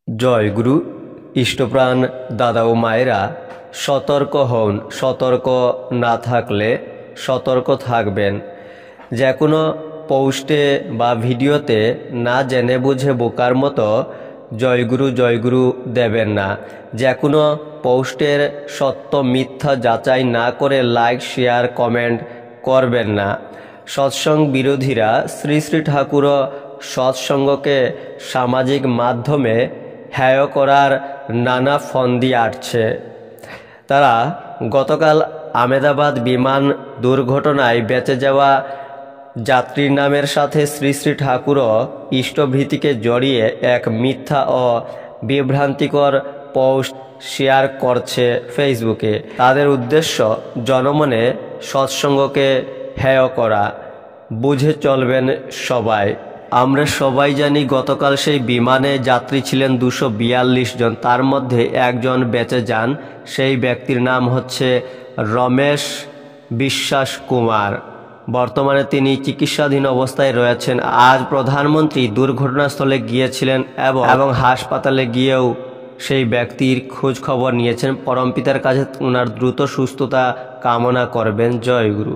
জয় গুরু। ইষ্টপ্রাণ দাদা ও মায়েরা, সতর্ক হন। সতর্ক না থাকলে সতর্ক থাকবেন। যে কোনো পোস্টে বা ভিডিওতে না জেনে বুঝে বোকার মতো জয়গুরু দেবেন না। যে কোনো পোস্টের সত্য মিথ্যা যাচাই না করে লাইক শেয়ার কমেন্ট করবেন না। সৎসঙ্গ বিরোধীরা শ্রী শ্রী ঠাকুরও সৎসঙ্গকে সামাজিক মাধ্যমে হেয় করার নানা ফন্দি আটছে। তারা গতকাল আহমেদাবাদ বিমান দুর্ঘটনায় বেঁচে যাওয়া যাত্রীর নামের সাথে শ্রী শ্রী ঠাকুরও ইষ্টভীতিকে জড়িয়ে এক মিথ্যা ও বিভ্রান্তিকর পোস্ট শেয়ার করছে ফেসবুকে। তাদের উদ্দেশ্য জনমনে সৎসঙ্গকে হেয় করা। বুঝে চলবেন সবাই। আমরা সবাই জানি গতকাল সেই বিমানে যাত্রী ছিলেন 242 জন, তার মধ্যে একজন বেঁচে যান। সেই ব্যক্তির নাম হচ্ছে রমেশ বিশ্বাস কুমার। বর্তমানে তিনি চিকিৎসাধীন অবস্থায় রয়েছেন। আজ প্রধানমন্ত্রী দুর্ঘটনাস্থলে গিয়েছিলেন এবং হাসপাতালে গিয়েও সেই ব্যক্তির খোঁজ খবর নিয়েছেন। পরমপিতার কাছে ওনার দ্রুত সুস্থতা কামনা করবেন। জয় গুরু।